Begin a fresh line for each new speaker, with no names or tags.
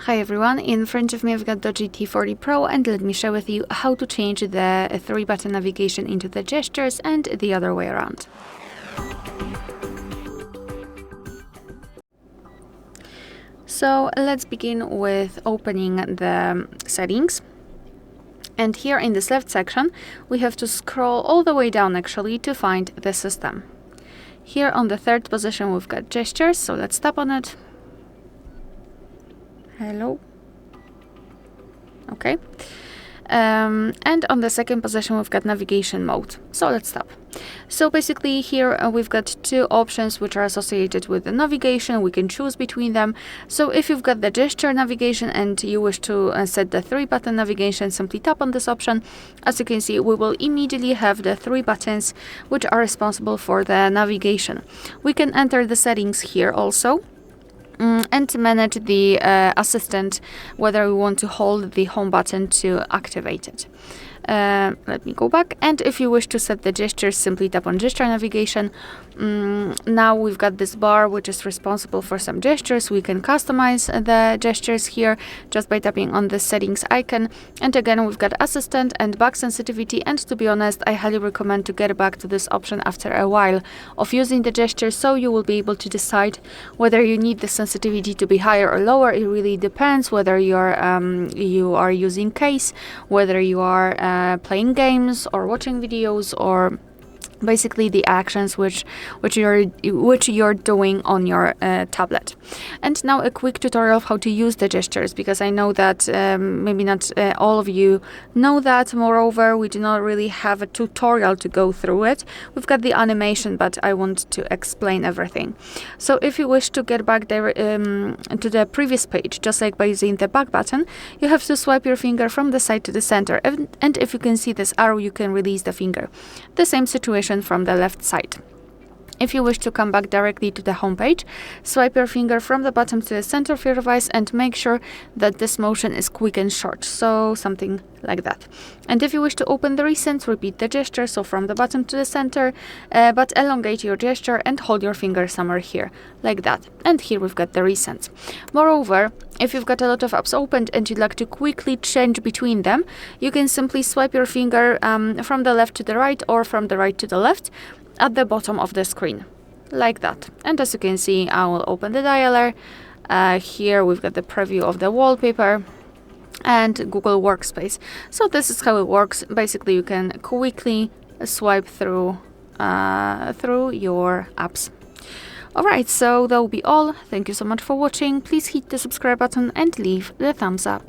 Hi everyone, in front of me I've got DOOGEE T40 Pro, and let me share with you how to change the 3-button navigation into the gestures and the other way around. So let's begin with opening the settings. And here in this left section, we have to scroll all the way down actually to find the system. Here on the third position we've got gestures, so let's tap on it. Hello. Okay. And on the second position we've got navigation mode, so let's tap. So basically here we've got two options which are associated with the navigation. We can choose between them. So if you've got the gesture navigation and you wish to set the 3-button navigation, simply tap on this option. As you can see, we will immediately have the 3 buttons which are responsible for the navigation. We can enter the settings here also and manage the assistant, whether we want to hold the home button to activate it. Let me go back, and if you wish to set the gestures, simply tap on gesture navigation. Now we've got this bar which is responsible for some gestures. We can customize the gestures here just by tapping on the settings icon, and again we've got assistant and back sensitivity, and to be honest, I highly recommend to get back to this option after a while of using the gestures, so you will be able to decide whether you need the sensitivity to be higher or lower. It really depends whether you are using case, whether you are playing games or watching videos, or basically the actions which you're doing on your tablet. And now a quick tutorial of how to use the gestures, because I know that maybe not all of you know that. Moreover, we do not really have a tutorial to go through it. We've got the animation, but I want to explain everything. So if you wish to get back there to the previous page, just like by using the back button, you have to swipe your finger from the side to the center, and if you can see this arrow, you can release the finger. The same situation from the left side. If you wish to come back directly to the home page, swipe your finger from the bottom to the center of your device and make sure that this motion is quick and short, so something like that. And if you wish to open the recent, repeat the gesture, so from the bottom to the center, but elongate your gesture and hold your finger somewhere here, like that. And here we've got the recent. Moreover, if you've got a lot of apps opened and you'd like to quickly change between them, you can simply swipe your finger from the left to the right or from the right to the left at the bottom of the screen, like that. And as you can see, I will open the dialer. Here we've got the preview of the wallpaper and Google Workspace. So this is how it works. Basically, you can quickly swipe through your apps. Alright, so that will be all. Thank you so much for watching. Please hit the subscribe button and leave the thumbs up.